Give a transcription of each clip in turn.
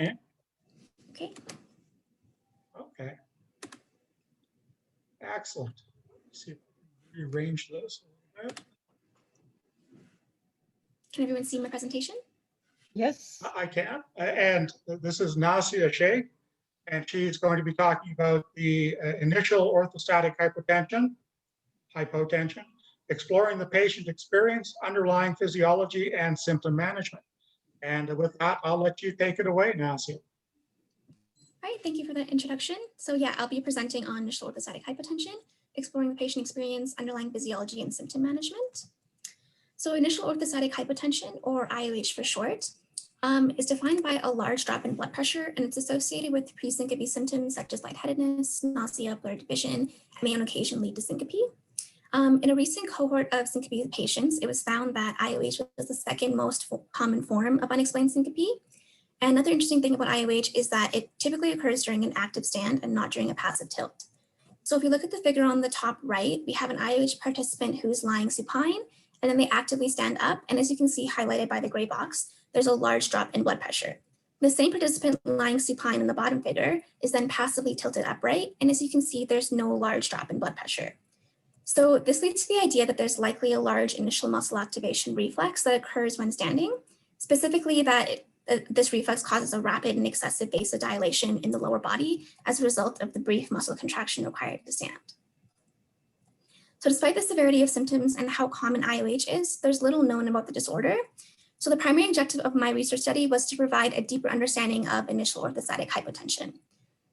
Okay. Okay. Okay. Excellent. Let's see if we rearrange this a little bit. Can everyone see my presentation? Yes. I can. And this is Nasia A Sheikh, and she's going to be talking about the initial orthostatic hypotension, exploring the patient experience, underlying physiology, and symptom management. And with that, I'll let you take it away, Nasia. All right, thank you for that introduction. So yeah, I'll be presenting on initial orthostatic hypotension, exploring the patient experience, underlying physiology, and symptom management. So initial orthostatic hypotension, or IOH for short, is defined by a large drop in blood pressure, and it's associated with pre-syncope symptoms such as lightheadedness, nausea, blurred vision, and may on occasion lead to syncope. In a recent cohort of syncope patients, it was found that IOH was the second most common form of unexplained syncope. And another interesting thing about IOH is that it typically occurs during an active stand and not during a passive tilt. So if you look at the figure on the top right, we have an IOH participant who's lying supine, and then they actively stand up. And as you can see highlighted by the gray box, there's a large drop in blood pressure. The same participant lying supine in the bottom figure is then passively tilted upright. And as you can see, there's no large drop in blood pressure. So this leads to the idea that there's likely a large initial muscle activation reflex that occurs when standing, specifically that this reflex causes a rapid and excessive vasodilation in the lower body as a result of the brief muscle contraction required to stand. So despite the severity of symptoms and how common IOH is, there's little known about the disorder. So the primary objective of my research study was to provide a deeper understanding of initial orthostatic hypotension.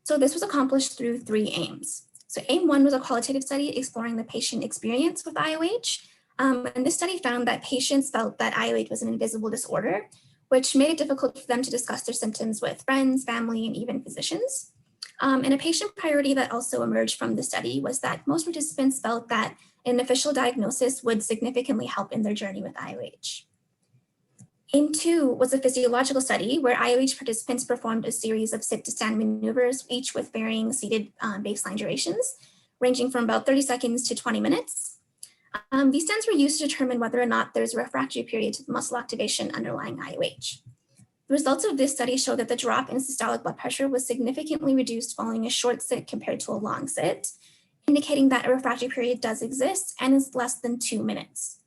So this was accomplished through 3 aims. So aim 1 was a qualitative study exploring the patient experience with IOH. And this study found that patients felt that IOH was an invisible disorder, which made it difficult for them to discuss their symptoms with friends, family, and even physicians. And a patient priority that also emerged from the study was that most participants felt that an official diagnosis would significantly help in their journey with IOH. Aim 2 was a physiological study where IOH participants performed a series of sit to stand maneuvers, each with varying seated baseline durations, ranging from about 30 seconds to 20 minutes. These stands were used to determine whether or not there's a refractory period to the muscle activation underlying IOH. The results of this study show that the drop in systolic blood pressure was significantly reduced following a short sit compared to a long sit, indicating that a refractory period does exist and is less than 2 minutes.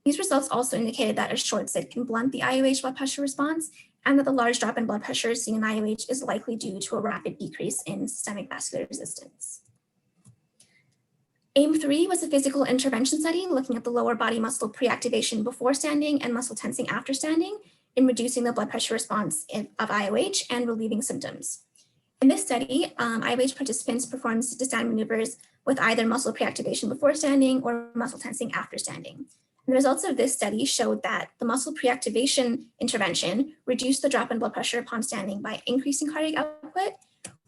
These results also indicated that a short sit can blunt the IOH blood pressure response, and that the large drop in blood pressure seen in IOH is likely due to a rapid decrease in systemic vascular resistance. Aim 3 was a physical intervention study looking at the lower body muscle pre-activation before standing and muscle tensing after standing in reducing the blood pressure response of IOH and relieving symptoms. In this study, IOH participants performed sit-to-stand maneuvers with either muscle pre-activation before standing or muscle tensing after standing. And the results of this study showed that the muscle pre-activation intervention reduced the drop in blood pressure upon standing by increasing cardiac output,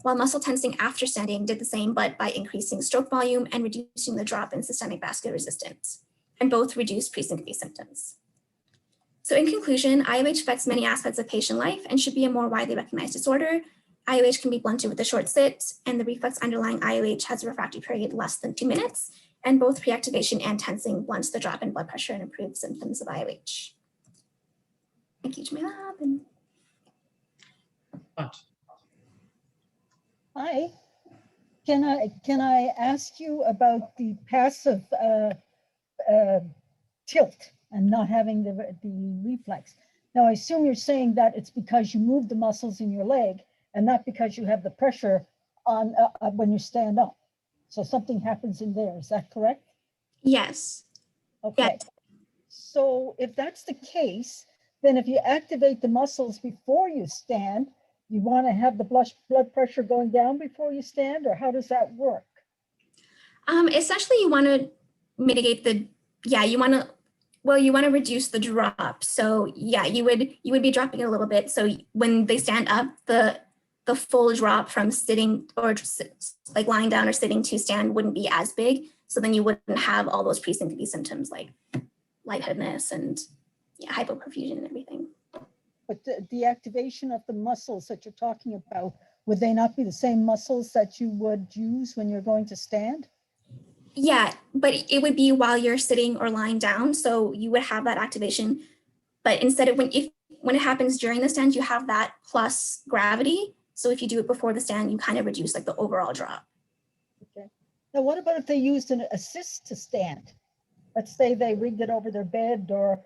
while muscle tensing after standing did the same, but by increasing stroke volume and reducing the drop in systemic vascular resistance, and both reduced pre-syncope symptoms. So in conclusion, IOH affects many aspects of patient life and should be a more widely recognized disorder. IOH can be blunted with a short sit, and the reflex underlying IOH has a refractory period less than 2 minutes, and both pre-activation and tensing blunts the drop in blood pressure and improves symptoms of IOH. Thank you to my lab. Hi. Can I ask you about the passive tilt and not having the reflex? Now, I assume you're saying that it's because you move the muscles in your leg and not because you have the pressure on when you stand up. So something happens in there. Is that correct? Yes. Okay. Yes. So if that's the case, then if you activate the muscles before you stand, you want to have the blood pressure going down before you stand, or how does that work? Essentially, you want to mitigate you want to reduce the drop. So yeah, you would be dropping it a little bit. So when they stand up, the full drop from sitting or like lying down or sitting to stand wouldn't be as big. So then you wouldn't have all those pre-syncope symptoms like lightheadedness and hypoperfusion and everything. But the activation of the muscles that you're talking about, would they not be the same muscles that you would use when you're going to stand? Yeah, but it would be while you're sitting or lying down. So you would have that activation, but instead of when it happens during the stent, you have that plus gravity. So if you do it before the stent, you kind of reduce like the overall drop. Okay. Now, what about if they used an assist to stand? Let's say they rigged it over their bed or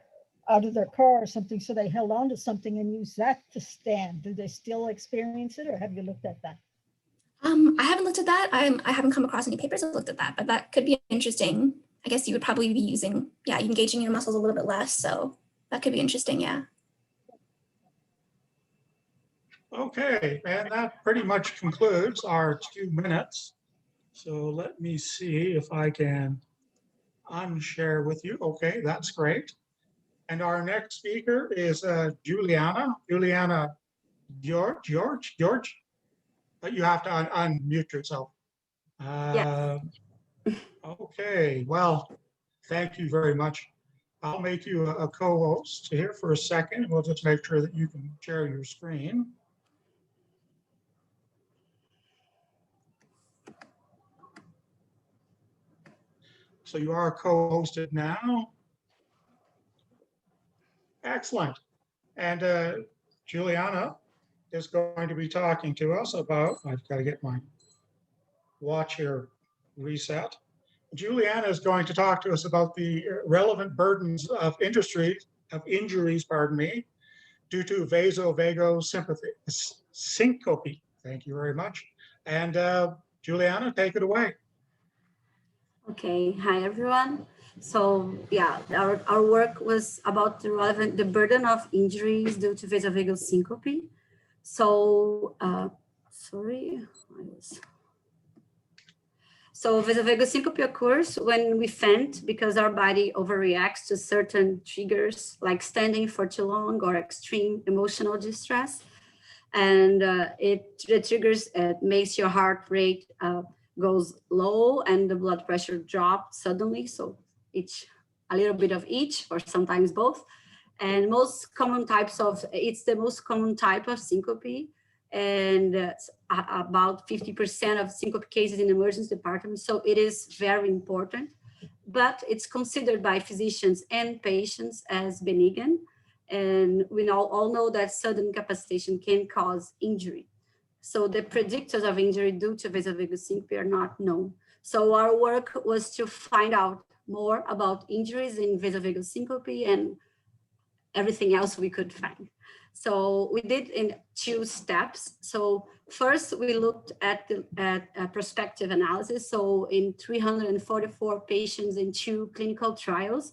out of their car or something, so they held on to something and used that to stand. Do they still experience it, or have you looked at that? I haven't looked at that. I haven't come across any papers that looked at that, but that could be interesting. I guess you would probably be using, engaging your muscles a little bit less. So that could be interesting, yeah. Okay, and that pretty much concludes our 2 minutes. So let me see if I can unshare with you. Okay, that's great. And our next speaker is Juliana Jorge. But you have to unmute yourself. Okay, well, thank you very much. I'll make you a co-host here for a second. We'll just make sure that you can share your screen. So you are co-hosted now. Excellent. And Juliana is going to be talking to us about, I've got to get my watch here reset. Juliana is going to talk to us about the relevant burdens of injuries, due to vasovagal syncope. Thank you very much. And Juliana, take it away. Okay, hi everyone. So yeah, our work was about the burden of injuries due to vasovagal syncope. So, So vasovagal syncope occurs when we faint because our body overreacts to certain triggers like standing for too long or extreme emotional distress. And the triggers makes your heart rate goes low and the blood pressure drops suddenly. So a little bit of each, or sometimes both. And most common types it's the most common type of syncope, and about 50% of syncope cases in emergency departments. So it is very important, but it's considered by physicians and patients as benign. And we all know that sudden capacitation can cause injury. So the predictors of injury due to vasovagal syncope are not known. So our work was to find out more about injuries in vasovagal syncope and everything else we could find. So we did in 2 steps. So first we looked at a prospective analysis. So in 344 patients in 2 clinical trials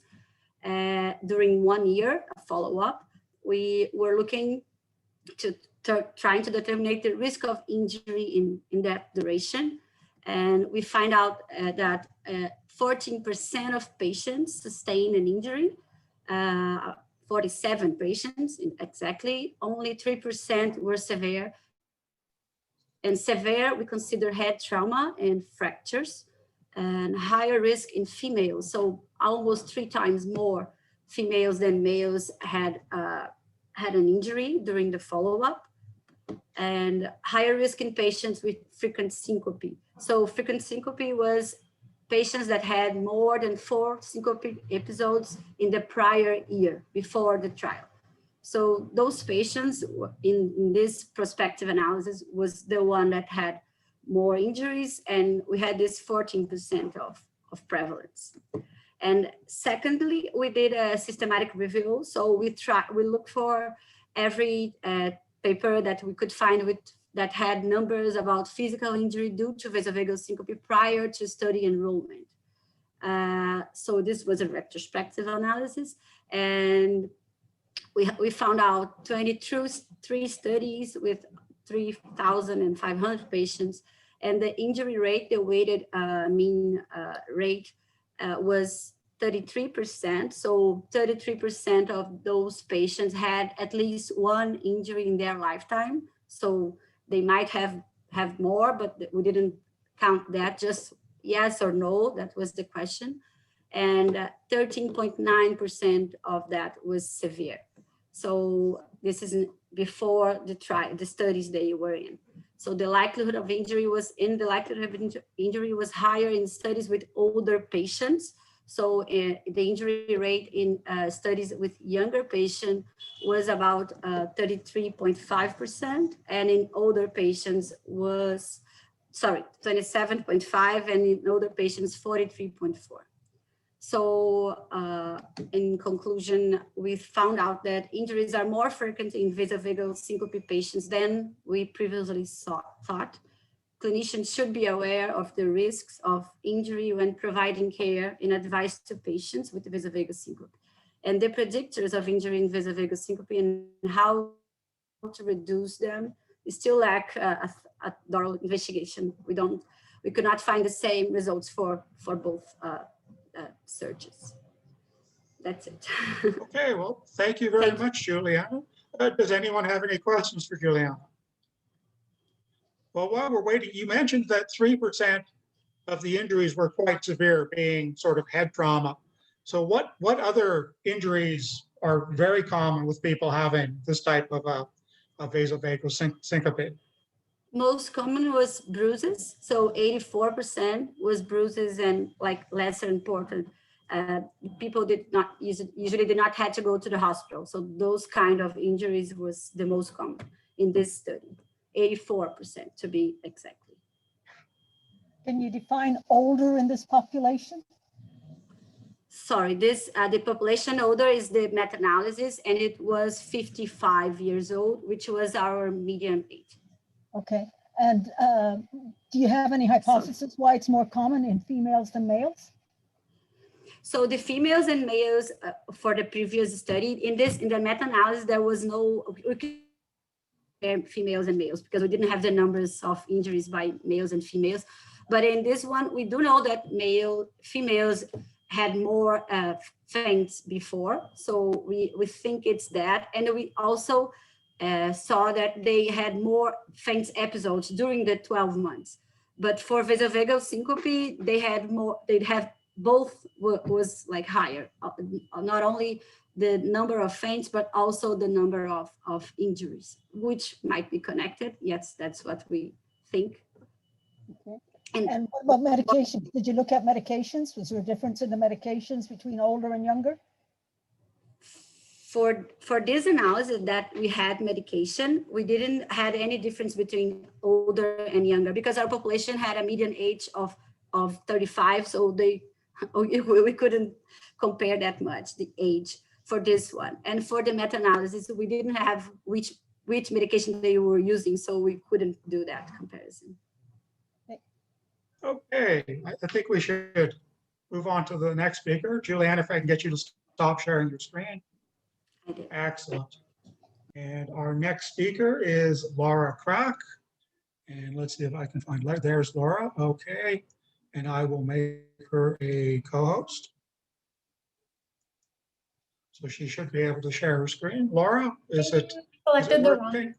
during 1 year follow-up, we were looking to trying to determine the risk of injury in that duration. And we find out that 14% of patients sustain an injury, 47 patients exactly, only 3% were severe. And severe, we consider head trauma and fractures, and higher risk in females. So almost 3 times more females than males had an injury during the follow-up, and higher risk in patients with frequent syncope. So frequent syncope was patients that had more than 4 syncope episodes in the prior year before the trial. So those patients in this prospective analysis was the one that had more injuries, and we had this 14% of prevalence. And secondly, we did a systematic review. So we looked for every paper that we could find that had numbers about physical injury due to vasovagal syncope prior to study enrollment. So this was a retrospective analysis, and we found out 23 studies with 3,500 patients, and the injury rate, the weighted mean rate, was 33%. So 33% of those patients had at least 1 injury in their lifetime. So they might have more, but we didn't count that, just yes or no, that was the question. And 13.9% of that was severe. So this is before the studies they were in. So the likelihood of injury was higher in studies with older patients. So the injury rate in studies with younger patients was about 33.5%, and in older patients was, 27.5, and in older patients, 43.4. So in conclusion, we found out that injuries are more frequent in vasovagal syncope patients than we previously thought. Clinicians should be aware of the risks of injury when providing care and advice to patients with vasovagal syncope. And the predictors of injury in vasovagal syncope and how to reduce them still lack a thorough investigation. We could not find the same results for both searches. That's it. Okay, well, thank you very much, Juliana. Does anyone have any questions for Juliana? Well, while we're waiting, you mentioned that 3% of the injuries were quite severe, being sort of head trauma. So what other injuries are very common with people having this type of vasovagal syncope? Most common was bruises. So 84% was bruises and like lesser important. People usually did not have to go to the hospital. So those kind of injuries was the most common in this study. 84% to be exactly. Can you define older in this population? Sorry, the population older is the meta-analysis, and it was 55 years old, which was our median age. Okay, and do you have any hypothesis why it's more common in females than males? So the females and males for the previous study, in the meta-analysis, there was no, females and males because we didn't have the numbers of injuries by males and females. But in this one, we do know that females had more faints before. So we think it's that. And we also saw that they had more faint episodes during the 12 months. But for vasovagal syncope, they'd have both was like higher, not only the number of faints, but also the number of injuries, which might be connected. Yes, that's what we think. Okay. And what about medications? Did you look at medications? Was there a difference in the medications between older and younger? For this analysis that we had medication, we didn't had any difference between older and younger because our population had a median age of 35. So we couldn't compare that much, the age for this one. And for the meta-analysis, we didn't have which medication they were using, so we couldn't do that comparison. Okay, I think we should move on to the next speaker. Juliana, if I can get you to stop sharing your screen. I did. Excellent. And our next speaker is Laura Crock. And let's see if I can find, there's Laura, okay. And I will make her a co-host. So she should be able to share her screen. Laura, is it working?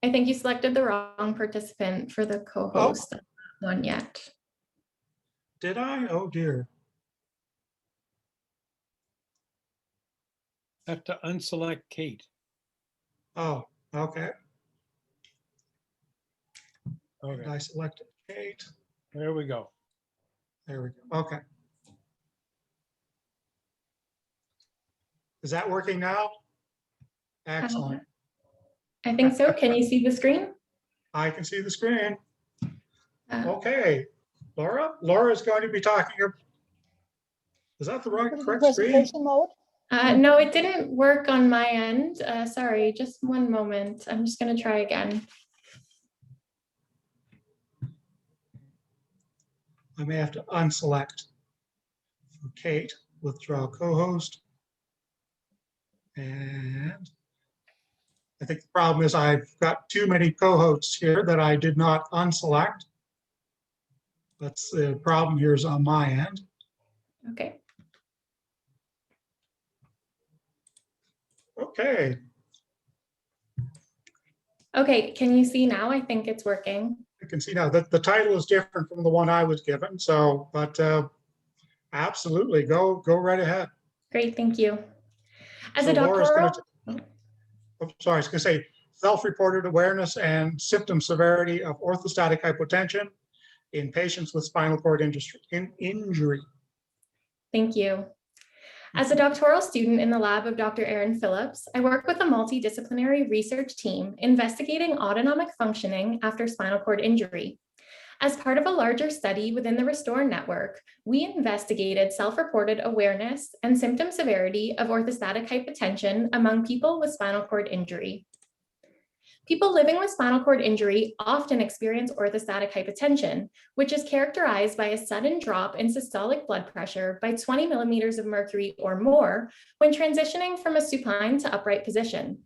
I think you selected the wrong participant for the co-host. One yet. Did I? Oh dear. Have to unselect Kate. Oh, okay. Okay, I selected Kate. there we go. There we go. Okay. Is that working now? Excellent. I think so. Can you see the screen? I can see the screen. Uh, Okay. Laura is going to be talking. Is that the correct screen? Presentation mode? no, it didn't work on my end. Sorry, just one moment. I'm just going to try again. I may have to unselect for Kate, withdraw co-host. And I think the problem is I've got too many co-hosts here that I did not unselect. That's the problem here is on my end. Okay. Okay. Okay, can you see now? I think it's working. You can see now that the title is different from the one I was given. So, but absolutely, go right ahead. Great, thank you. As So a doctoral, sorry, I was going to say self-reported awareness and symptom severity of orthostatic hypotension in patients with spinal cord injury. Thank you. As a doctoral student in the lab of Dr. Erin Phillips, I work with a multidisciplinary research team investigating autonomic functioning after spinal cord injury. As part of a larger study within the Restore network, we investigated self-reported awareness and symptom severity of orthostatic hypotension among people with spinal cord injury. People living with spinal cord injury often experience orthostatic hypotension, which is characterized by a sudden drop in systolic blood pressure by 20 millimeters of mercury or more when transitioning from a supine to upright position.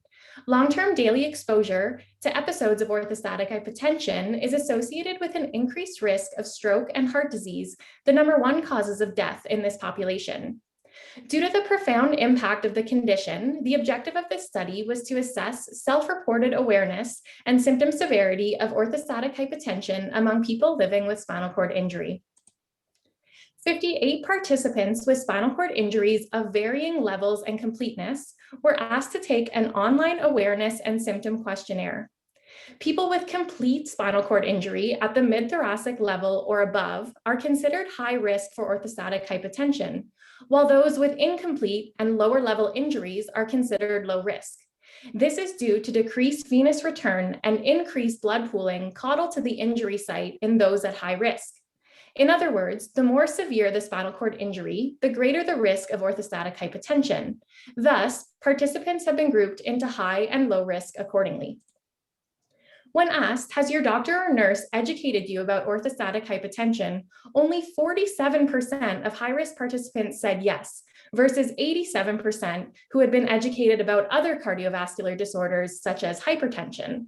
Long-term daily exposure to episodes of orthostatic hypotension is associated with an increased risk of stroke and heart disease, the #1 causes of death in this population. Due to the profound impact of the condition, the objective of this study was to assess self-reported awareness and symptom severity of orthostatic hypotension among people living with spinal cord injury. 58 participants with spinal cord injuries of varying levels and completeness were asked to take an online awareness and symptom questionnaire. People with complete spinal cord injury at the mid-thoracic level or above are considered high risk for orthostatic hypotension, while those with incomplete and lower level injuries are considered low risk. This is due to decreased venous return and increased blood pooling caudal to the injury site in those at high risk. In other words, the more severe the spinal cord injury, the greater the risk of orthostatic hypotension. Thus, participants have been grouped into high and low risk accordingly. When asked, has your doctor or nurse educated you about orthostatic hypotension, only 47% of high-risk participants said yes, versus 87% who had been educated about other cardiovascular disorders such as hypertension.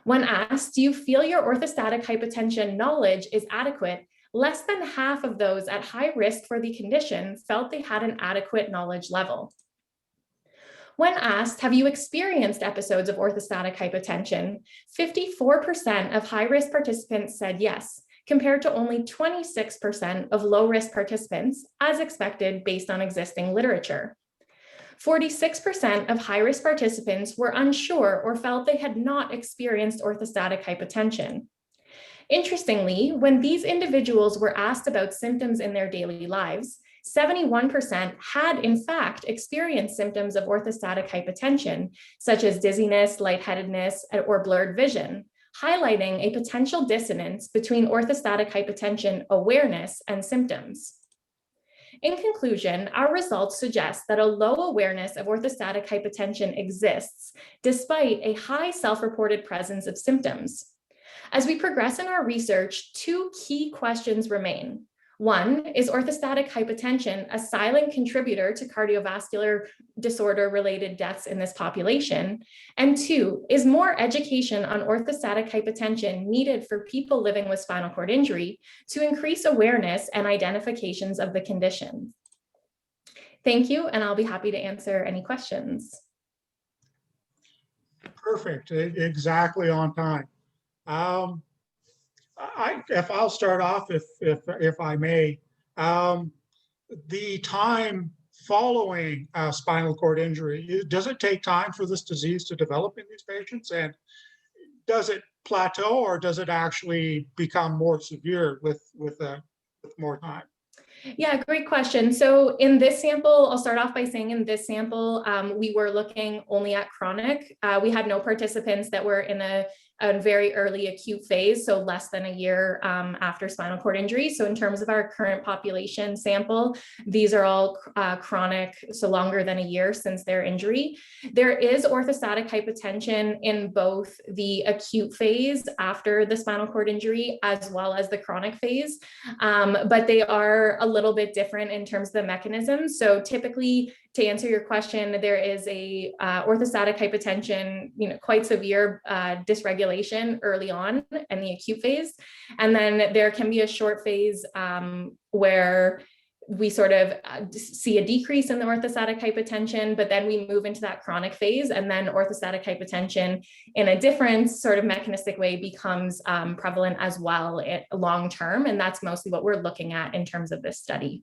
When asked, do you feel your orthostatic hypotension knowledge is adequate, less than half of those at high risk for the condition felt they had an adequate knowledge level. When asked, have you experienced episodes of orthostatic hypotension, 54% of high-risk participants said yes, compared to only 26% of low-risk participants, as expected based on existing literature. 46% of high-risk participants were unsure or felt they had not experienced orthostatic hypotension. Interestingly, when these individuals were asked about symptoms in their daily lives, 71% had in fact experienced symptoms of orthostatic hypotension, such as dizziness, lightheadedness, or blurred vision, highlighting a potential dissonance between orthostatic hypotension awareness and symptoms. In conclusion, our results suggest that a low awareness of orthostatic hypotension exists despite a high self-reported presence of symptoms. As we progress in our research, two key questions remain. One, is orthostatic hypotension a silent contributor to cardiovascular disorder-related deaths in this population? And two, is more education on orthostatic hypotension needed for people living with spinal cord injury to increase awareness and identifications of the condition? Thank you, and I'll be happy to answer any questions. Perfect, exactly on time. I'll start off if I may. The time following spinal cord injury, does it take time for this disease to develop in these patients? And does it plateau or does it actually become more severe with more time? Yeah, great question. So in this sample, I'll start off by saying in this sample, we were looking only at chronic. We had no participants that were in a very early acute phase, so less than a year after spinal cord injury. So in terms of our current population sample, these are all chronic, so longer than a year since their injury. There is orthostatic hypotension in both the acute phase after the spinal cord injury as well as the chronic phase, but they are a little bit different in terms of the mechanism. So typically, to answer your question, there is a orthostatic hypotension, quite severe dysregulation early on in the acute phase. And then there can be a short phase where we sort of see a decrease in the orthostatic hypotension, but then we move into that chronic phase, and then orthostatic hypotension in a different sort of mechanistic way becomes prevalent as well long-term. And that's mostly what we're looking at in terms of this study.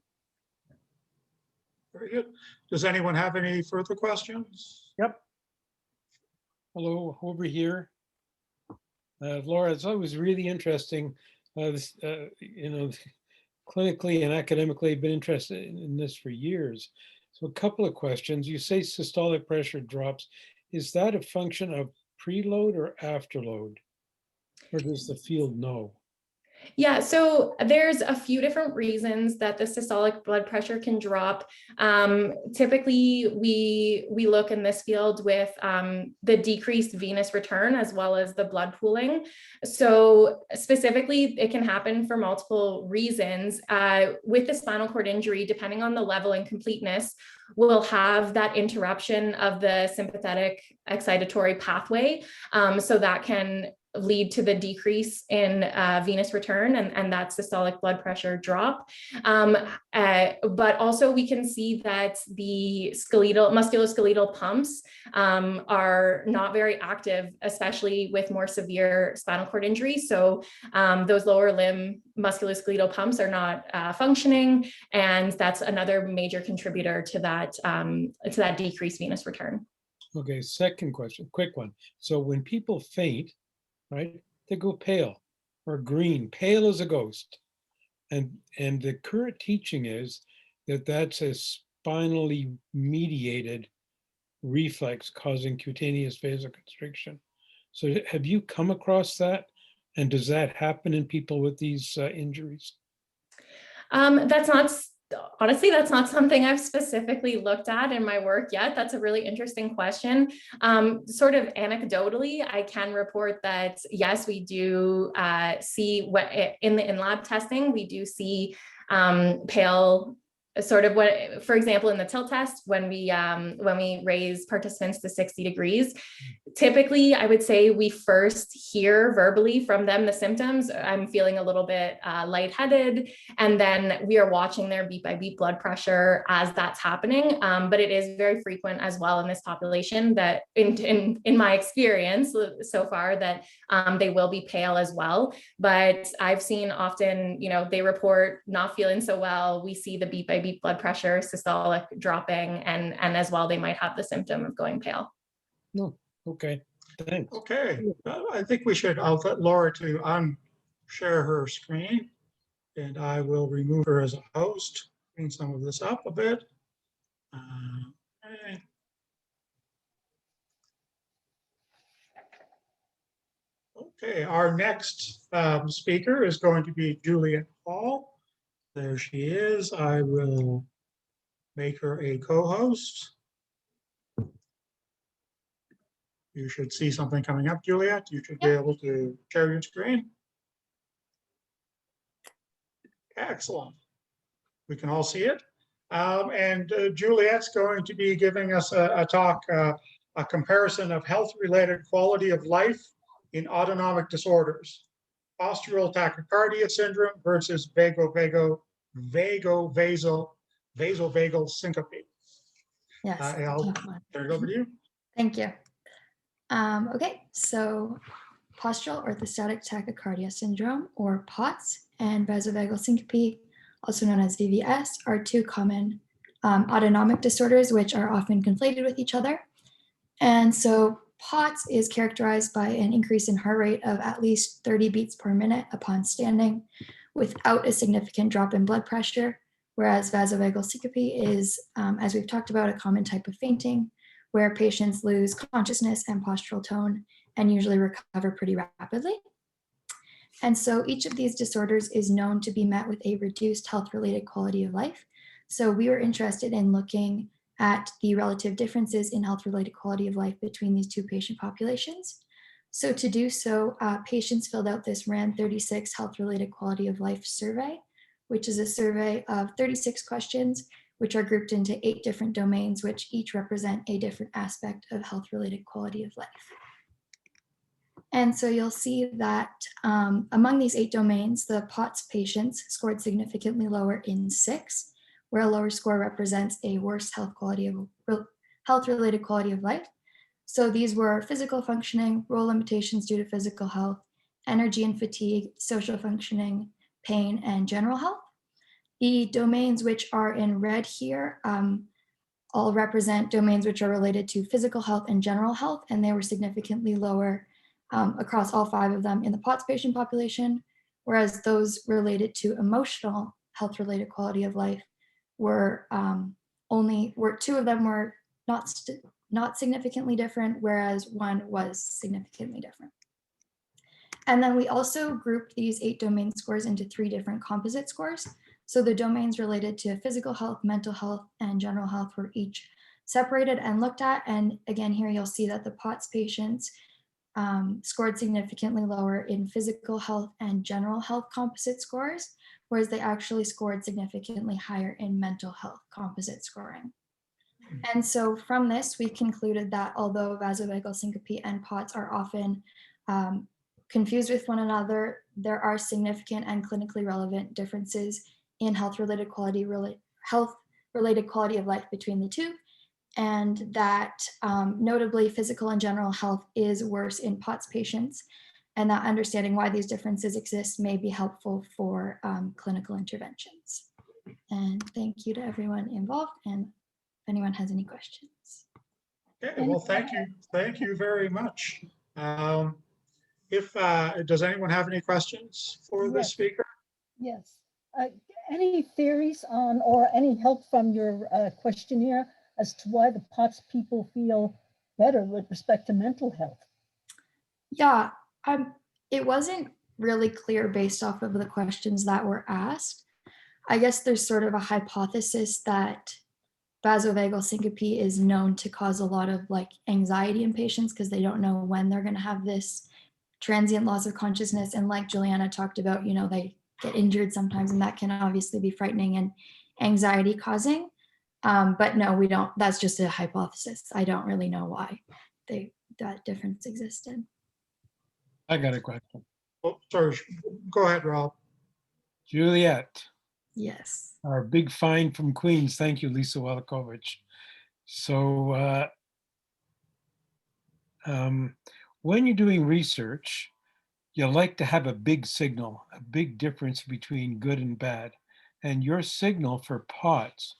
Very good. Does anyone have any further questions? Yep. Hello, over here. Laura, it's always really interesting, clinically and academically been interested in this for years. So a couple of questions. You say systolic pressure drops. Is that a function of preload or afterload? Or does the field know? Yeah, so there's a few different reasons that the systolic blood pressure can drop. Typically, we look in this field with the decreased venous return as well as the blood pooling. So specifically, it can happen for multiple reasons. With the spinal cord injury, depending on the level and completeness, we'll have that interruption of the sympathetic excitatory pathway. So that can lead to the decrease in venous return and that systolic blood pressure drop. But also we can see that the musculoskeletal pumps are not very active, especially with more severe spinal cord injury. So those lower limb musculoskeletal pumps are not functioning, and that's another major contributor to that decreased venous return. Okay, second question, quick one. So when people faint, right, they go pale or green, pale as a ghost. And the current teaching is that that's a spinally mediated reflex causing cutaneous vasoconstriction. So have you come across that? And does that happen in people with these injuries? Honestly, that's not something I've specifically looked at in my work yet. That's a really interesting question. Sort of anecdotally, I can report that, yes, we do see in the in-lab testing, we do see pale, sort of what, for example, in the tilt test, when we raise participants to 60 degrees, typically I would say we first hear verbally from them the symptoms. I'm feeling a little bit lightheaded, and then we are watching their beat by beat blood pressure as that's happening. But it is very frequent as well in this population that in my experience so far that they will be pale as well. But I've seen often, they report not feeling so well. We see the beat by beat blood pressure, systolic dropping, and as well, they might have the symptom of going pale. No. Okay, thanks. Okay, I think I'll let Laura to unshare her screen, and I will remove her as a host, clean some of this up a bit. Okay. Okay, our next speaker is going to be Juliette Hall. There she is. I will make her a co-host. You should see something coming up, Juliette. You should be able to share your screen. Excellent. We can all see it. And Juliette's going to be giving us a talk, a comparison of health-related quality of life in autonomic disorders, postural tachycardia syndrome versus vasovagal syncope. Yes. I'll turn it over to you. Thank you. Okay, so postural orthostatic tachycardia syndrome, or POTS, and vasovagal syncope, also known as VVS, are two common autonomic disorders which are often conflated with each other. And so POTS is characterized by an increase in heart rate of at least 30 beats per minute upon standing without a significant drop in blood pressure, whereas vasovagal syncope is, as we've talked about, a common type of fainting where patients lose consciousness and postural tone and usually recover pretty rapidly. And so each of these disorders is known to be met with a reduced health-related quality of life. So we were interested in looking at the relative differences in health-related quality of life between these two patient populations. So to do so, patients filled out this RAND 36 health-related quality of life survey, which is a survey of 36 questions which are grouped into 8 different domains, which each represent a different aspect of health-related quality of life. And so you'll see that among these 8 domains, the POTS patients scored significantly lower in 6, where a lower score represents a worse health-related quality of life. So these were physical functioning, role limitations due to physical health, energy and fatigue, social functioning, pain, and general health. The domains which are in red here all represent domains which are related to physical health and general health, and they were significantly lower across all 5 of them in the POTS patient population, whereas those related to emotional health-related quality of life were two of them were not significantly different, whereas one was significantly different. And then we also grouped these 8 domain scores into 3 different composite scores. So the domains related to physical health, mental health, and general health were each separated and looked at. And again, here you'll see that the POTS patients scored significantly lower in physical health and general health composite scores, whereas they actually scored significantly higher in mental health composite scoring. And so from this, we concluded that although vasovagal syncope and POTS are often confused with one another, there are significant and clinically relevant differences in health-related quality of life between the two, and that notably physical and general health is worse in POTS patients, and that understanding why these differences exist may be helpful for clinical interventions. And thank you to everyone involved, and if anyone has any questions. Okay, well, thank you very much. Does anyone have any questions for the speaker? Yes. Any theories on or any help from your questionnaire as to why the POTS people feel better with respect to mental health? Yeah, it wasn't really clear based off of the questions that were asked. I guess there's sort of a hypothesis that vasovagal syncope is known to cause a lot of like anxiety in patients because they don't know when they're going to have this transient loss of consciousness. And like Juliana talked about, you know, they get injured sometimes, and that can obviously be frightening and anxiety causing. But no, we don't. That's just a hypothesis. I don't really know why that difference existed. I got a question. Oh, sorry, go ahead, Rob. Juliette, Yes. our big find from Queens. Thank you, Lisa Welakovich. So when you're doing research, you like to have a big signal, a big difference between good and bad. And your signal for POTS,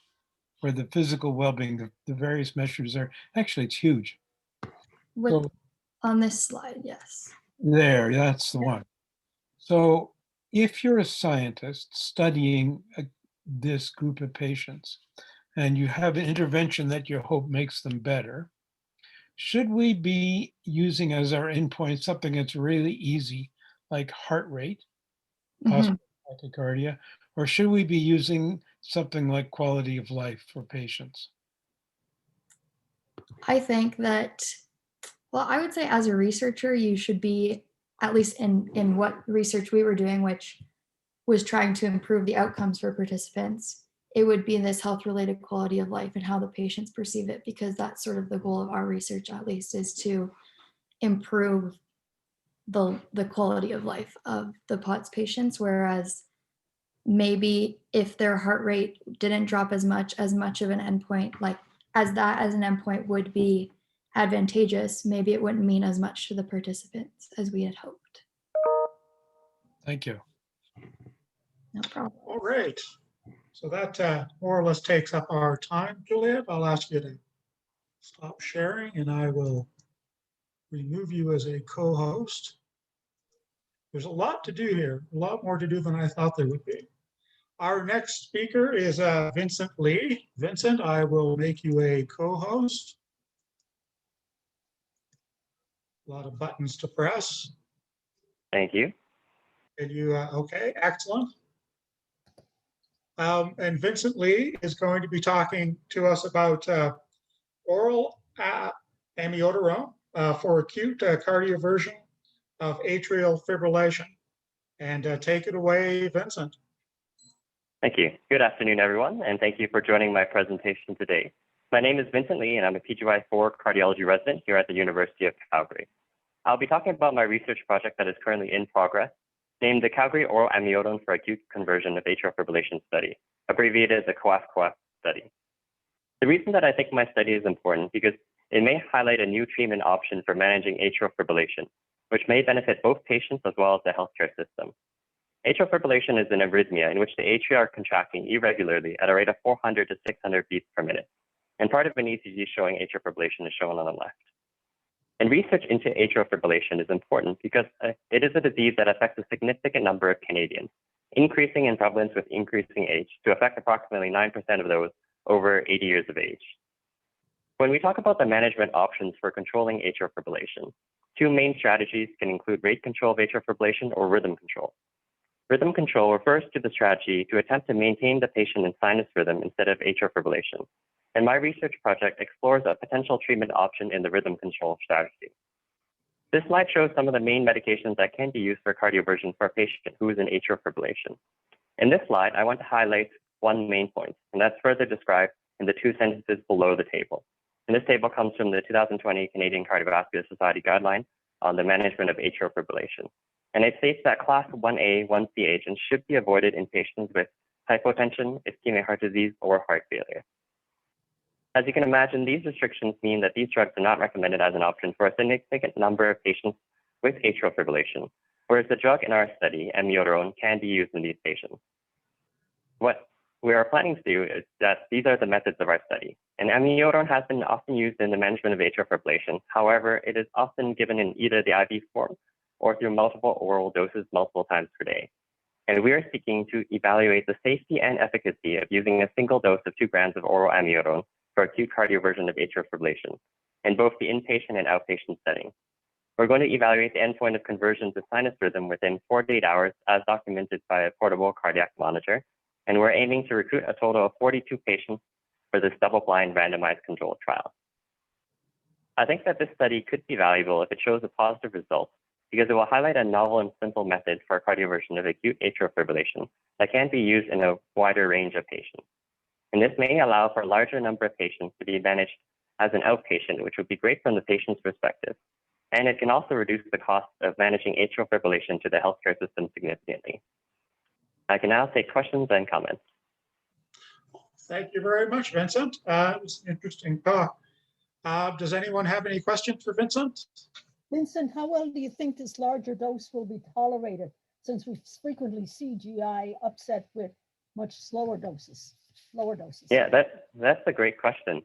for the physical well-being, the various measures are, actually it's huge. So, On this slide, yes. there, that's the one. So if you're a scientist studying this group of patients and you have an intervention that you hope makes them better, should we be using as our endpoint something that's really easy, like heart rate, possible tachycardia, or should we be using something like quality of life for patients? I think that, well, I would say as a researcher, you should be, at least in what research we were doing, which was trying to improve the outcomes for participants, it would be this health-related quality of life and how the patients perceive it, because that's sort of the goal of our research, at least, is to improve the quality of life of the POTS patients, whereas maybe if their heart rate didn't drop as much of an endpoint, like as an endpoint would be advantageous, maybe it wouldn't mean as much to the participants as we had hoped. Thank you. No problem. All right. So that more or less takes up our time, Juliette. I'll ask you to stop sharing and I will remove you as a co-host. There's a lot to do here, a lot more to do than I thought there would be. Our next speaker is Vincent Lee. Vincent, I will make you a co-host. A lot of buttons to press. Thank you. And you, okay, excellent. And Vincent Lee is going to be talking to us about oral amiodarone for acute cardioversion of atrial fibrillation. And take it away, Vincent. Thank you. Good afternoon, everyone, and thank you for joining my presentation today. My name is Vincent Lee, and I'm a PGY4 cardiology resident here at the University of Calgary. I'll be talking about my research project that is currently in progress, named the Calgary Oral Amiodarone for Acute Conversion of Atrial Fibrillation Study, abbreviated as the COAF study. The reason that I think my study is important because it may highlight a new treatment option for managing atrial fibrillation, which may benefit both patients as well as the healthcare system. Atrial fibrillation is an arrhythmia in which the atria are contracting irregularly at a rate of 400 to 600 beats per minute, and part of an ECG showing atrial fibrillation is shown on the left. And research into atrial fibrillation is important because it is a disease that affects a significant number of Canadians, increasing in prevalence with increasing age to affect approximately 9% of those over 80 years of age. When we talk about the management options for controlling atrial fibrillation, two main strategies can include rate control of atrial fibrillation or rhythm control. Rhythm control refers to the strategy to attempt to maintain the patient in sinus rhythm instead of atrial fibrillation. And my research project explores a potential treatment option in the rhythm control strategy. This slide shows some of the main medications that can be used for cardioversion for a patient who is in atrial fibrillation. In this slide, I want to highlight one main point, and that's further described in the two sentences below the table. And this table comes from the 2020 Canadian Cardiovascular Society guideline on the management of atrial fibrillation. And it states that class 1A, 1C agents should be avoided in patients with hypotension, ischemic heart disease, or heart failure. As you can imagine, these restrictions mean that these drugs are not recommended as an option for a significant number of patients with atrial fibrillation, whereas the drug in our study, amiodarone, can be used in these patients. What we are planning to do is that these are the methods of our study. And amiodarone has been often used in the management of atrial fibrillation. However, it is often given in either the IV form or through multiple oral doses multiple times per day. And we are seeking to evaluate the safety and efficacy of using a single dose of 2 grams of oral amiodarone for acute cardioversion of atrial fibrillation in both the inpatient and outpatient setting. We're going to evaluate the endpoint of conversion to sinus rhythm within 48 hours as documented by a portable cardiac monitor. And we're aiming to recruit a total of 42 patients for this double-blind randomized controlled trial. I think that this study could be valuable if it shows a positive result because it will highlight a novel and simple method for cardioversion of acute atrial fibrillation that can be used in a wider range of patients. And this may allow for a larger number of patients to be managed as an outpatient, which would be great from the patient's perspective. And it can also reduce the cost of managing atrial fibrillation to the healthcare system significantly. I can now take questions and comments. Thank you very much, Vincent. It's an interesting talk. Does anyone have any questions for Vincent? Vincent, how well do you think this larger dose will be tolerated, since we frequently see GI upset with much slower doses, lower doses? Yeah, that's a great question.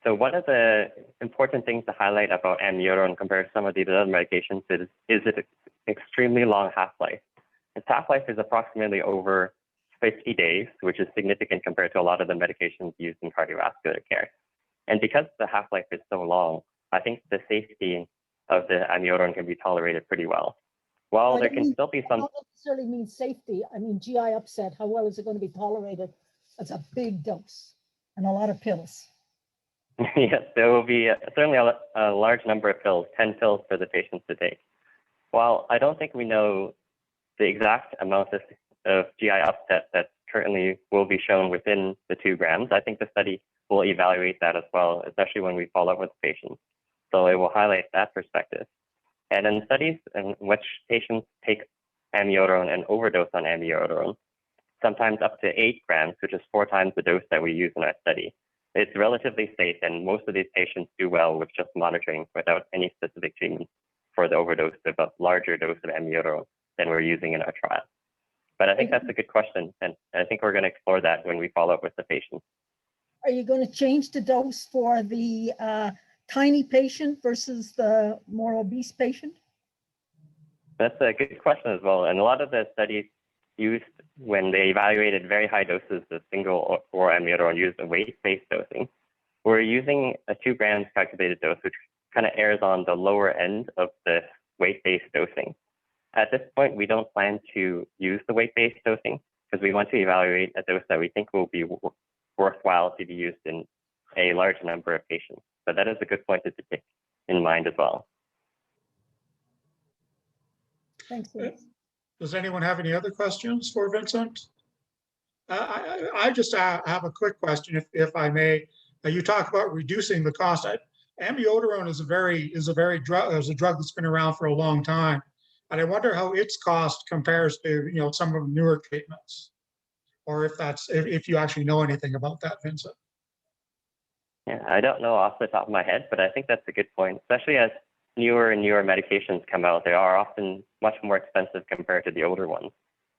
So one of the important things to highlight about amiodarone compared to some of these other medications is its extremely long half-life. Its half-life is approximately over 50 days, which is significant compared to a lot of the medications used in cardiovascular care. And because the half-life is so long, I think the safety of the amiodarone can be tolerated pretty well. While there can still be some... I don't necessarily mean safety. I mean GI upset. How well is it going to be tolerated? That's a big dose and a lot of pills. Yes, there will be certainly a large number of pills, 10 pills for the patients to take. While I don't think we know the exact amount of GI upset that currently will be shown within the 2 grams, I think the study will evaluate that as well, especially when we follow up with patients. So it will highlight that perspective. And in studies in which patients take amiodarone and overdose on amiodarone, sometimes up to 8 grams, which is 4 times the dose that we use in our study, it's relatively safe, and most of these patients do well with just monitoring without any specific treatment for the overdose of a larger dose of amiodarone than we're using in our trial. But I think that's a good question, and I think we're going to explore that when we follow up with the patients. Are you going to change the dose for the tiny patient versus the more obese patient? That's a good question as well. And a lot of the studies used when they evaluated very high doses of single oral amiodarone used a weight-based dosing. We're using a 2 grams calculated dose, which kind of errs on the lower end of the weight-based dosing. At this point, we don't plan to use the weight-based dosing because we want to evaluate a dose that we think will be worthwhile to be used in a large number of patients. But that is a good point to keep in mind as well. Thanks. Does anyone have any other questions for Vincent? I just have a quick question, if I may. You talk about reducing the cost. Amiodarone is a drug that's been around for a long time, and I wonder how its cost compares to some of the newer treatments, or if you actually know anything about that, Vincent. Yeah, I don't know off the top of my head, but I think that's a good point, especially as newer and newer medications come out. They are often much more expensive compared to the older ones.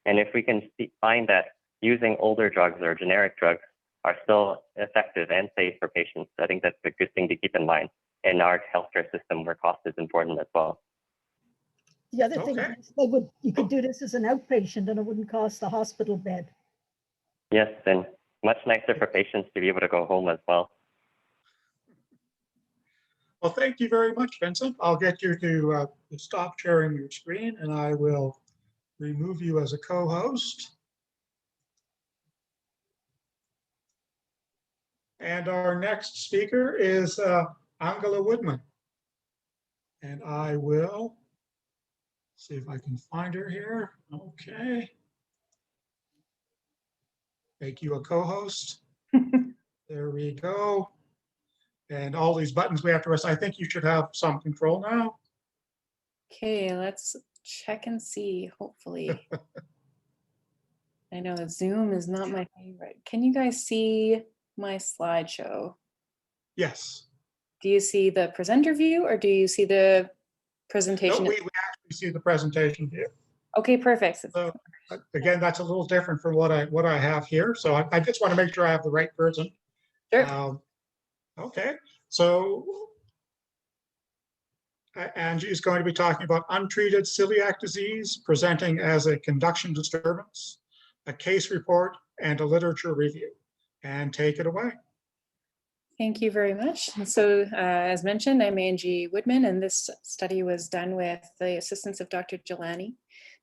And if we can find that using older drugs or generic drugs are still effective and safe for patients, I think that's a good thing to keep in mind in our healthcare system where cost is important as well. The other thing Okay. is you could do this as an outpatient and it wouldn't cost the hospital bed. Yes, and much nicer for patients to be able to go home as well. Well, thank you very much, Vincent. I'll get you to stop sharing your screen and I will remove you as a co-host. And our next speaker is Angella Woodman. And I will see if I can find her here. Okay. Make you a co-host. There we go. And all these buttons we have to press. I think you should have some control now. Okay, let's check and see, hopefully. I know Zoom is not my favorite. Can you guys see my slideshow? Yes. Do you see the presenter view or do you see the No, presentation? we actually see the presentation view. Okay, perfect. So again, that's a little different from what I have here. So I just want to make sure I have the right person. Sure. Okay, so Angie is going to be talking about untreated celiac disease presenting as a conduction disturbance, a case report, and a literature review. And take it away. Thank you very much. So as mentioned, I'm Angella Woodman, and this study was done with the assistance of Dr. Jelani.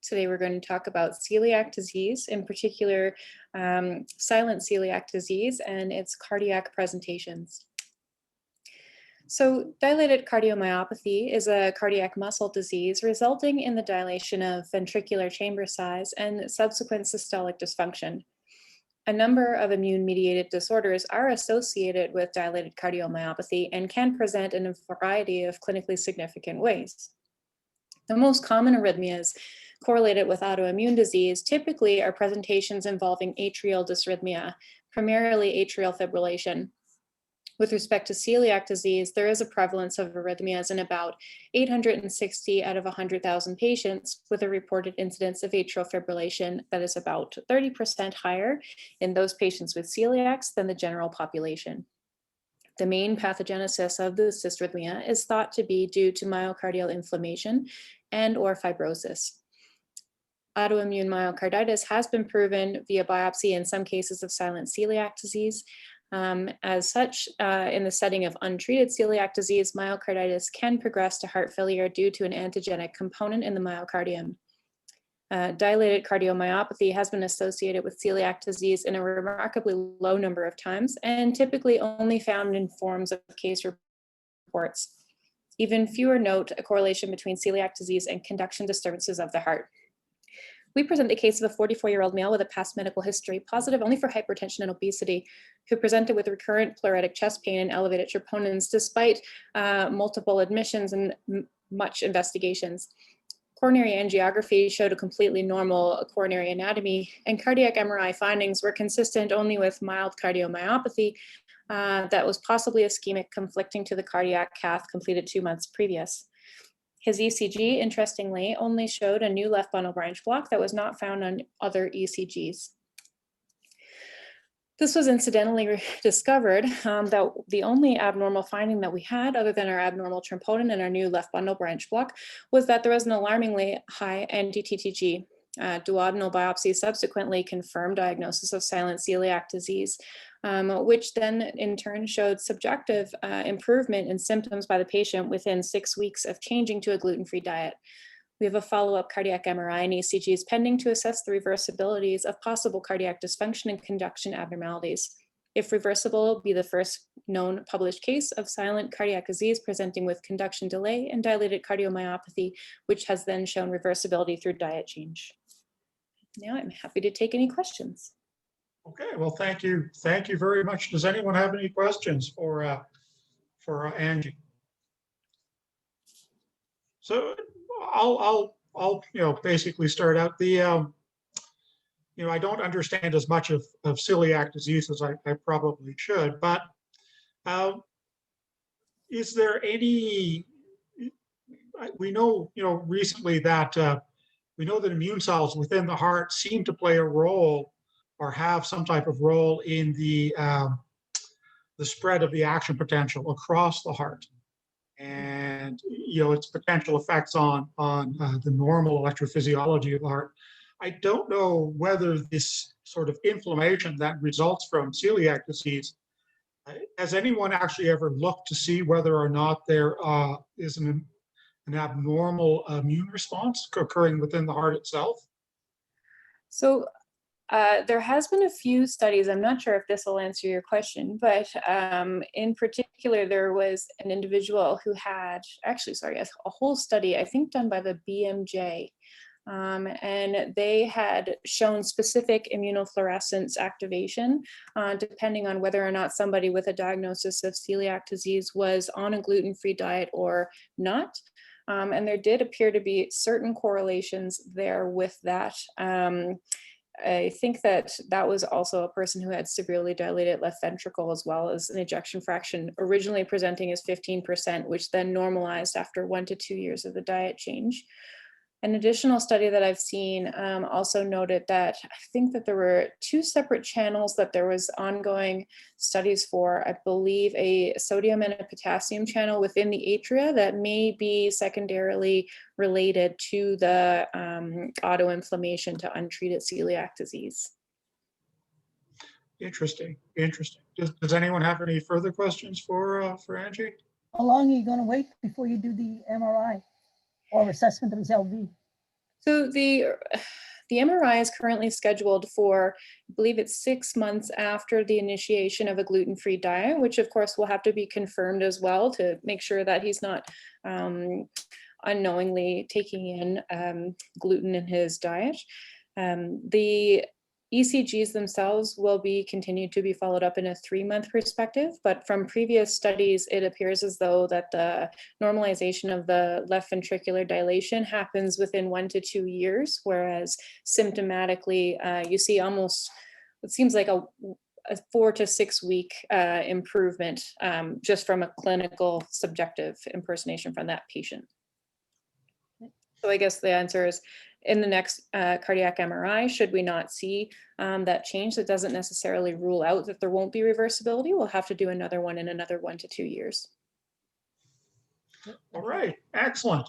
Today we're going to talk about celiac disease, in particular silent celiac disease and its cardiac presentations. So dilated cardiomyopathy is a cardiac muscle disease resulting in the dilation of ventricular chamber size and subsequent systolic dysfunction. A number of immune-mediated disorders are associated with dilated cardiomyopathy and can present in a variety of clinically significant ways. The most common arrhythmias correlated with autoimmune disease typically are presentations involving atrial dysrhythmia, primarily atrial fibrillation. With respect to celiac disease, there is a prevalence of arrhythmias in about 860 out of 100,000 patients, with a reported incidence of atrial fibrillation that is about 30% higher in those patients with celiacs than the general population. The main pathogenesis of the cystridemia is thought to be due to myocardial inflammation and/or fibrosis. Autoimmune myocarditis has been proven via biopsy in some cases of silent celiac disease. As such, in the setting of untreated celiac disease, myocarditis can progress to heart failure due to an antigenic component in the myocardium. Dilated cardiomyopathy has been associated with celiac disease in a remarkably low number of times and typically only found in forms of case reports. Even fewer note a correlation between celiac disease and conduction disturbances of the heart. We present the case of a 44-year-old male with a past medical history, positive only for hypertension and obesity, who presented with recurrent pleuritic chest pain and elevated troponins despite multiple admissions and much investigations. Coronary angiography showed a completely normal coronary anatomy, and cardiac MRI findings were consistent only with mild cardiomyopathy that was possibly ischemic, conflicting to the cardiac cath completed 2 months previous. His ECG, interestingly, only showed a new left bundle branch block that was not found on other ECGs. This was incidentally discovered that the only abnormal finding that we had, other than our abnormal troponin and our new left bundle branch block, was that there was an alarmingly high anti-TTG. Duodenal biopsy subsequently confirmed diagnosis of silent celiac disease, which then in turn showed subjective improvement in symptoms by the patient within 6 weeks of changing to a gluten-free diet. We have a follow-up cardiac MRI and ECGs pending to assess the reversibilities of possible cardiac dysfunction and conduction abnormalities. If reversible, it'll be the first known published case of silent cardiac disease presenting with conduction delay and dilated cardiomyopathy, which has then shown reversibility through diet change. Now I'm happy to take any questions. Okay, well, thank you. Thank you very much. Does anyone have any questions for Angie? So I'll basically start out. I don't understand as much of celiac disease as I probably should, but is there any, we know recently that we know that immune cells within the heart seem to play a role or have some type of role in the spread of the action potential across the heart. and its potential effects on the normal electrophysiology of the heart. I don't know whether this sort of inflammation that results from celiac disease, has anyone actually ever looked to see whether or not there is an abnormal immune response occurring within the heart itself? So there has been a few studies. I'm not sure if this will answer your question, but in particular, there was an individual who had, actually, sorry, a whole study, I think done by the BMJ, and they had shown specific immunofluorescence activation depending on whether or not somebody with a diagnosis of celiac disease was on a gluten-free diet or not. And there did appear to be certain correlations there with that. I think that was also a person who had severely dilated left ventricle, as well as an ejection fraction originally presenting as 15%, which then normalized after 1 to 2 years of the diet change. An additional study that I've seen also noted that I think that there were 2 separate channels that there was ongoing studies for, I believe a sodium and a potassium channel within the atria that may be secondarily related to the autoinflammation to untreated celiac disease. Interesting, interesting. Does anyone have any further questions for Angie? How long are you going to wait before you do the MRI or assessment of his LV? So the MRI is currently scheduled for, I believe it's 6 months after the initiation of a gluten-free diet, which of course will have to be confirmed as well to make sure that he's not unknowingly taking in gluten in his diet. The ECGs themselves will be continued to be followed up in a 3-month perspective, but from previous studies, it appears as though that the normalization of the left ventricular dilation happens within 1 to 2 years, whereas symptomatically, you see almost, it seems like a 4 to 6 week improvement just from a clinical subjective impersonation from that patient. So I guess the answer is, in the next cardiac MRI, should we not see that change, that doesn't necessarily rule out that there won't be reversibility. We'll have to do another one in another 1 to 2 years. All right, excellent.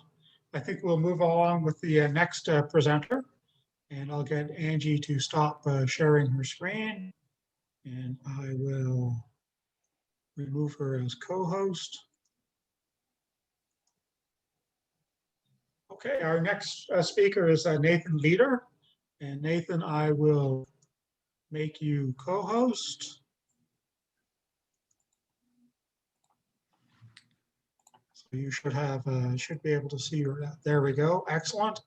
I think we'll move along with the next presenter, and I'll get Angie to stop sharing her screen, and I will remove her as co-host. Okay, our next speaker is Nathan Leader. And Nathan, I will make you co-host. So you should have, should be able to see your, there we go, excellent.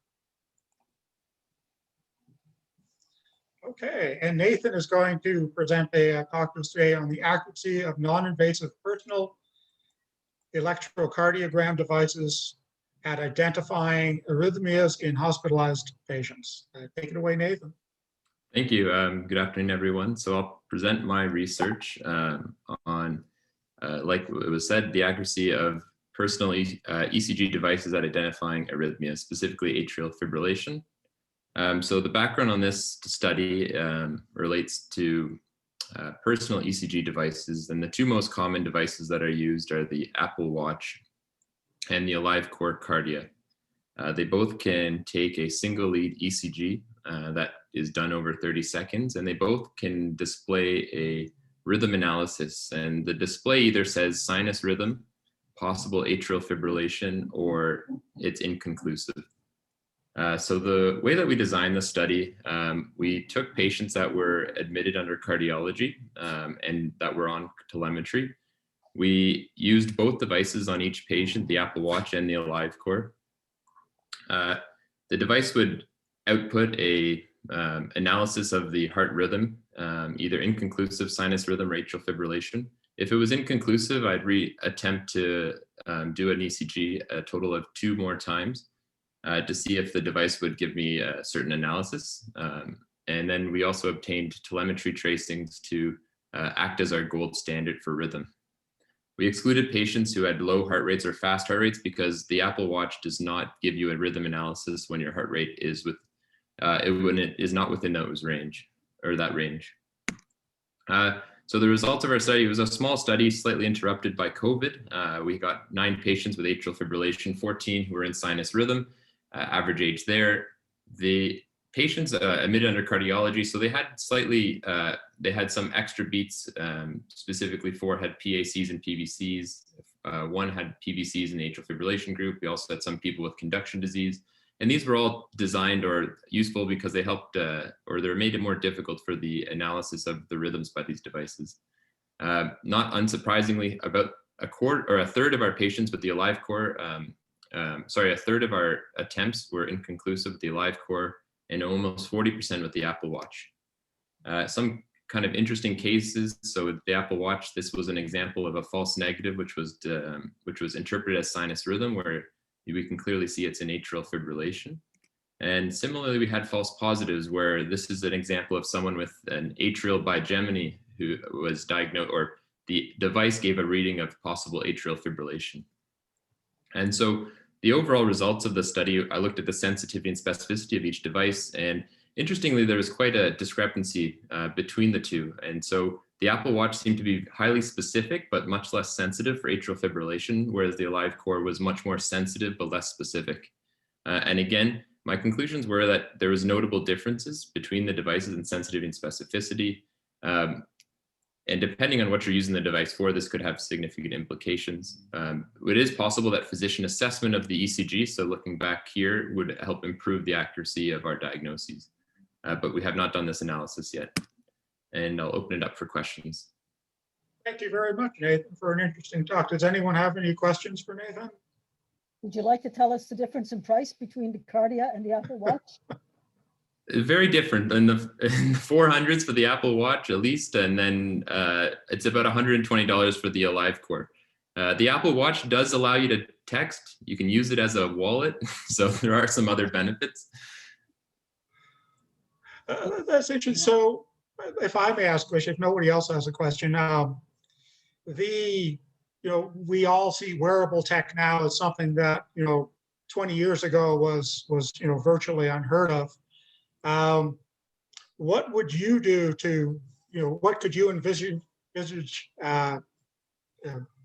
Okay, and Nathan is going to present a talk to us today on the accuracy of non-invasive personal electrocardiogram devices at identifying arrhythmias in hospitalized patients. Take it away, Nathan. Thank you. Good afternoon, everyone. So I'll present my research on, like it was said, the accuracy of personal ECG devices at identifying arrhythmias, specifically atrial fibrillation. So the background on this study relates to personal ECG devices, and the 2 most common devices that are used are the Apple Watch and the AliveCor Cardia. They both can take a single lead ECG that is done over 30 seconds, and they both can display a rhythm analysis. And the display either says sinus rhythm, possible atrial fibrillation, or it's inconclusive. So the way that we designed the study, we took patients that were admitted under cardiology and that were on telemetry. We used both devices on each patient, the Apple Watch and the AliveCor. The device would output a analysis of the heart rhythm, either inconclusive sinus rhythm or atrial fibrillation. If it was inconclusive, I'd attempt to do an ECG a total of 2 more times to see if the device would give me a certain analysis. And then we also obtained telemetry tracings to act as our gold standard for rhythm. We excluded patients who had low heart rates or fast heart rates because the Apple Watch does not give you a rhythm analysis when your heart rate is when it is not within those range, or that range. So the results of our study, it was a small study, slightly interrupted by COVID. We got 9 patients with atrial fibrillation, 14 who were in sinus rhythm, average age there. The patients admitted under cardiology, so they had slightly, they had some extra beats, specifically 4 had PACs and PVCs. 1 had PVCs in the atrial fibrillation group. We also had some people with conduction disease. And these were all designed or useful because they helped, or they made it more difficult for the analysis of the rhythms by these devices. Not unsurprisingly, about a third of our patients with the AliveCor, a third of our attempts were inconclusive with the AliveCor, and almost 40% with the Apple Watch. Some kind of interesting cases. So with the Apple Watch, this was an example of a false negative, which was interpreted as sinus rhythm, where we can clearly see it's an atrial fibrillation. And similarly, we had false positives, where this is an example of someone with an atrial bigeminy who was diagnosed, or the device gave a reading of possible atrial fibrillation. And so the overall results of the study, I looked at the sensitivity and specificity of each device, and interestingly, there was quite a discrepancy between the two. And so the Apple Watch seemed to be highly specific, but much less sensitive for atrial fibrillation, whereas the AliveCor was much more sensitive, but less specific. And again, my conclusions were that there was notable differences between the devices in sensitivity and specificity. And depending on what you're using the device for, this could have significant implications. It is possible that physician assessment of the ECG, so looking back here, would help improve the accuracy of our diagnoses. But we have not done this analysis yet. And I'll open it up for questions. Thank you very much, Nathan, for an interesting talk. Does anyone have any questions for Nathan? Would you like to tell us the difference in price between the Cardia and the Apple Watch? Very different in the 400s for the Apple Watch at least, and then it's about $120 for the AliveCor. The Apple Watch does allow you to text. You can use it as a wallet, so there are some other benefits. That's interesting. So if I may ask a question, if nobody else has a question, we all see wearable tech now as something that 20 years ago was virtually unheard of. What would you do to what could you envisage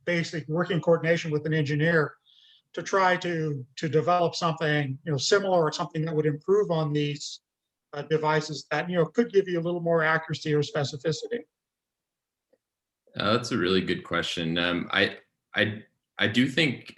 basic working coordination with an engineer to try to develop something similar, or something that would improve on these devices that could give you a little more accuracy or specificity? That's a really good question. I do think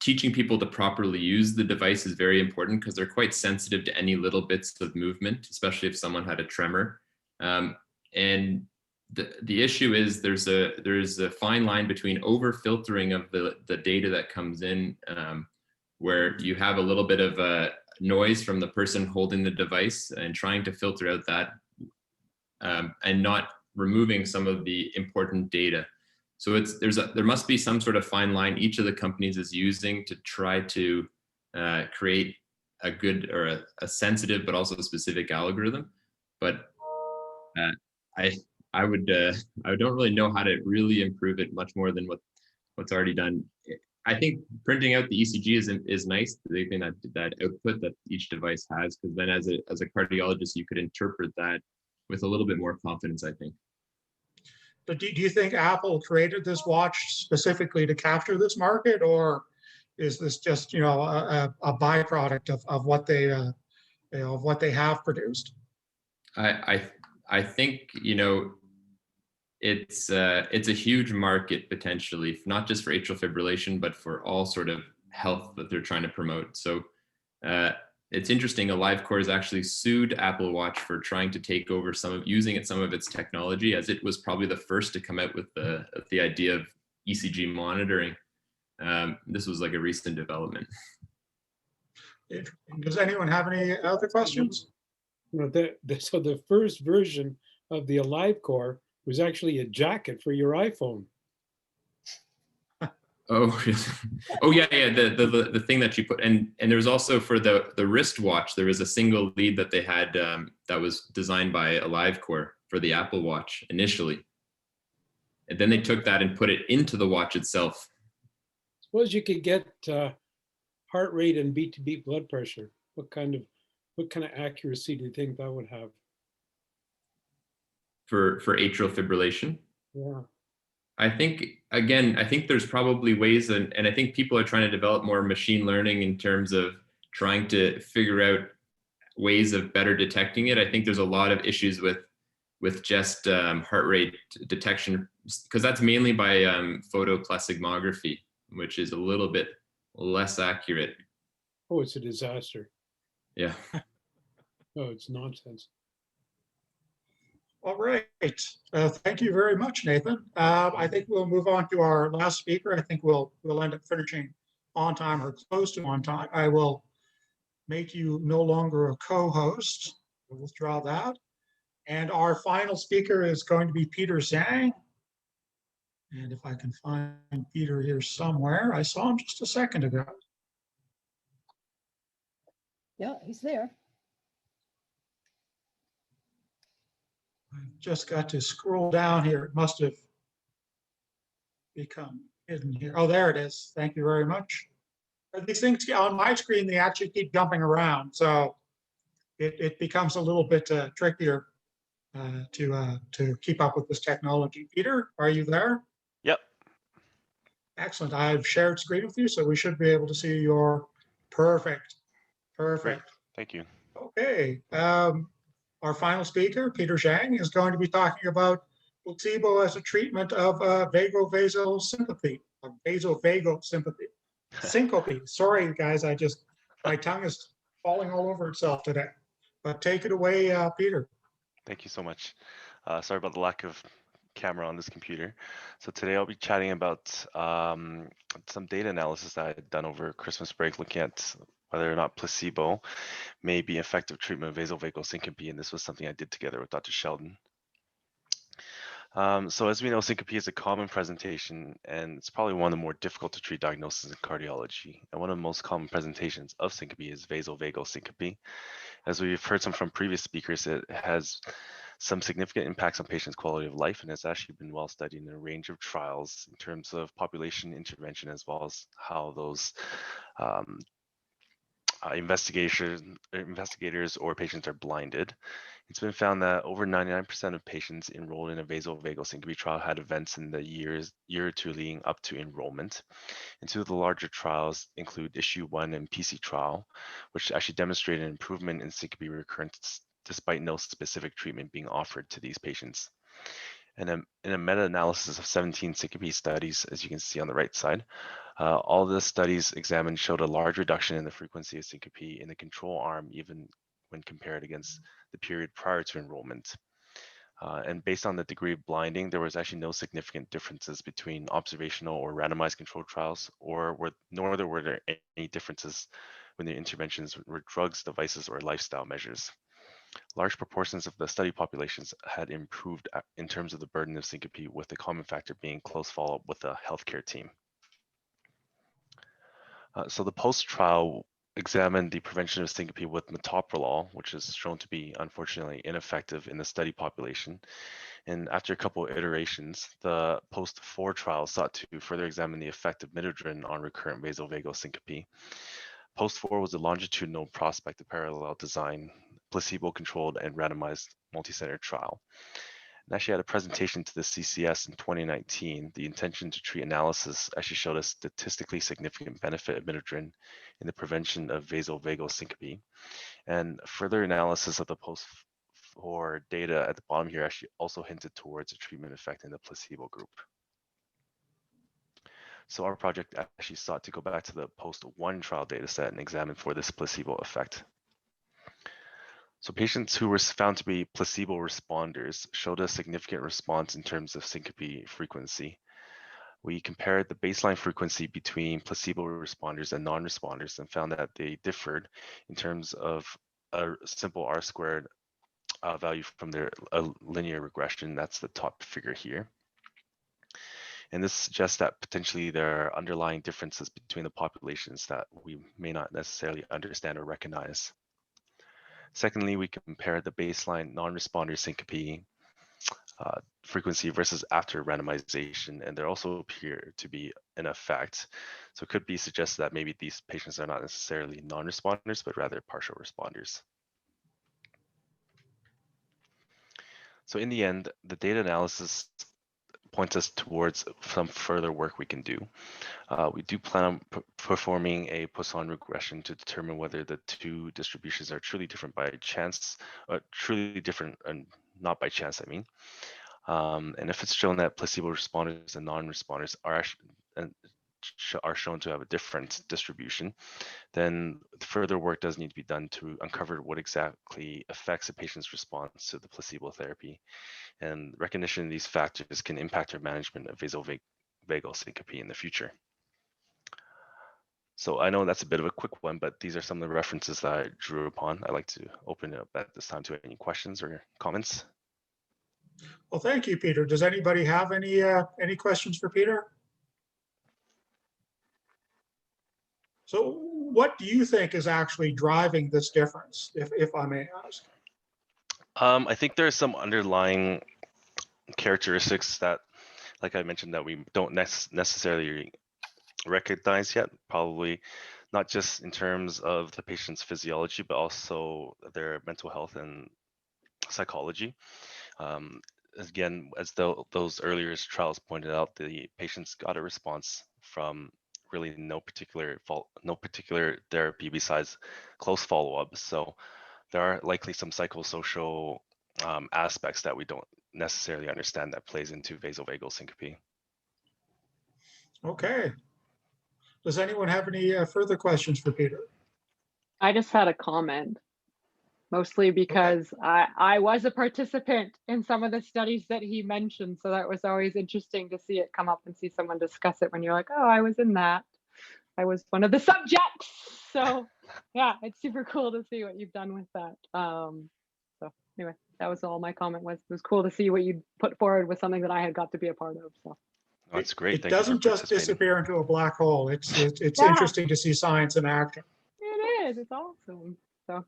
teaching people to properly use the device is very important, because they're quite sensitive to any little bits of movement, especially if someone had a tremor. And the issue is there's a fine line between over filtering of the data that comes in, where you have a little bit of a noise from the person holding the device, and trying to filter out that and not removing some of the important data. So there must be some sort of fine line each of the companies is using to try to create a good, or a sensitive but also specific algorithm. But I don't really know how to really improve it much more than what's already done. I think printing out the ECG is nice, taking that output that each device has, because then as a cardiologist, you could interpret that with a little bit more confidence, I think. But do you think Apple created this watch specifically to capture this market, or is this just a byproduct of what they have produced? I think it's a huge market potentially, not just for atrial fibrillation, but for all sort of health that they're trying to promote. So it's interesting, AliveCor has actually sued Apple Watch for trying to take over some of its technology, as it was probably the first to come out with the idea of ECG monitoring. This was like a recent development. Does anyone have any other questions? So the first version of the AliveCor was actually a jacket for your iPhone. Oh, oh yeah. The thing that you put, and there was also for the wristwatch, there was a single lead that they had that was designed by AliveCor for the Apple Watch initially, and then they took that and put it into the watch itself. Suppose you could get heart rate and beat-to-beat blood pressure. What kind of accuracy do you think that would have? For atrial fibrillation? Yeah. I think, again, I think there's probably ways, and I think people are trying to develop more machine learning in terms of trying to figure out ways of better detecting it. I think there's a lot of issues with just heart rate detection, because that's mainly by photoplethysmography, which is a little bit less accurate. Oh, it's a disaster. Yeah. Oh, it's nonsense. All right. Thank you very much, Nathan. I think we'll move on to our last speaker. I think we'll end up finishing on time or close to on time. I will make you no longer a co-host. We'll withdraw that. And our final speaker is going to be Peter Zhang. And if I can find Peter here somewhere, I saw him just a second ago. Yeah, he's there. I've just got to scroll down here. It must have become hidden here. Oh, there it is. Thank you very much. These things on my screen, they actually keep jumping around. So it becomes a little bit trickier to keep up with this technology. Peter, are you there? Yep. Excellent. I've shared screen with you, so we should be able to see your perfect. Great. Thank you. Okay. Our final speaker, Peter Zhang, is going to be talking about placebo as a treatment of vasovagal sympathy, vasovagal sympathy. Syncope. Sorry, guys, my tongue is falling all over itself today. But take it away, Peter. Thank you so much. Sorry about the lack of camera on this computer. So today I'll be chatting about some data analysis that I had done over Christmas break, looking at whether or not placebo may be effective treatment of vasovagal syncope, and this was something I did together with Dr. Sheldon. So as we know, syncope is a common presentation, and it's probably one of the more difficult to treat diagnoses in cardiology. And one of the most common presentations of syncope is vasovagal syncope. As we've heard from previous speakers, it has some significant impacts on patients' quality of life, and has actually been well studied in a range of trials in terms of population intervention, as well as how those investigators or patients are blinded. It's been found that over 99% of patients enrolled in a vasovagal syncope trial had events in the year or two leading up to enrollment. And two of the larger trials include Issue 1 and PC trial, which actually demonstrated an improvement in syncope recurrence despite no specific treatment being offered to these patients. And in a meta-analysis of 17 syncope studies, as you can see on the right side, all the studies examined showed a large reduction in the frequency of syncope in the control arm, even when compared against the period prior to enrollment. And based on the degree of blinding, there was actually no significant differences between observational or randomized controlled trials, nor were there any differences when the interventions were drugs, devices, or lifestyle measures. Large proportions of the study populations had improved in terms of the burden of syncope, with the common factor being close follow-up with the healthcare team. So the post-trial examined the prevention of syncope with metoprolol, which is shown to be unfortunately ineffective in the study population. And after a couple of iterations, the post-4 trial sought to further examine the effect of midodrine on recurrent vasovagal syncope. Post-4 was a longitudinal prospective parallel design, placebo-controlled and randomized multi-center trial. And actually had a presentation to the CCS in 2019. The intention to treat analysis actually showed a statistically significant benefit of midodrine in the prevention of vasovagal syncope. And further analysis of the post-4 data at the bottom here actually also hinted towards a treatment effect in the placebo group. So our project actually sought to go back to the post-1 trial data set and examine for this placebo effect. So patients who were found to be placebo responders showed a significant response in terms of syncope frequency. We compared the baseline frequency between placebo responders and non-responders and found that they differed in terms of a simple R-squared value from their linear regression. That's the top figure here. And this suggests that potentially there are underlying differences between the populations that we may not necessarily understand or recognize. Secondly, we compared the baseline non-responder syncope frequency versus after randomization, and there also appear to be an effect. So it could be suggested that maybe these patients are not necessarily non-responders, but rather partial responders. So in the end, the data analysis points us towards some further work we can do. We do plan on performing a Poisson regression to determine whether the two distributions are truly different by chance, truly different and not by chance, I mean. And if it's shown that placebo responders and non-responders are shown to have a different distribution, then further work does need to be done to uncover what exactly affects a patient's response to the placebo therapy. And recognition of these factors can impact our management of vasovagal syncope in the future. So I know that's a bit of a quick one, but these are some of the references that I drew upon. I'd like to open it up at this time to any questions or comments. Well, thank you, Peter. Does anybody have any questions for Peter? So what do you think is actually driving this difference, if I may ask? I think there are some underlying characteristics that, like I mentioned, that we don't necessarily recognize yet, probably not just in terms of the patient's physiology, but also their mental health and psychology. Again, as those earlier trials pointed out, the patients got a response from really no particular therapy besides close follow-up. So there are likely some psychosocial aspects that we don't necessarily understand that plays into vasovagal syncope. Okay. Does anyone have any further questions for Peter? I just had a comment, mostly because I was a participant in some of the studies that he mentioned. So that was always interesting to see it come up and see someone discuss it when you're like, oh, I was in that. I was one of the subjects. So yeah, it's super cool to see what you've done with that. So anyway, that was all my comment was. It was cool to see what you put forward with something that I had got to be a part of. So that's great. It doesn't just disappear into a black hole. It's Yeah. interesting to see science in action. It is. It's awesome. So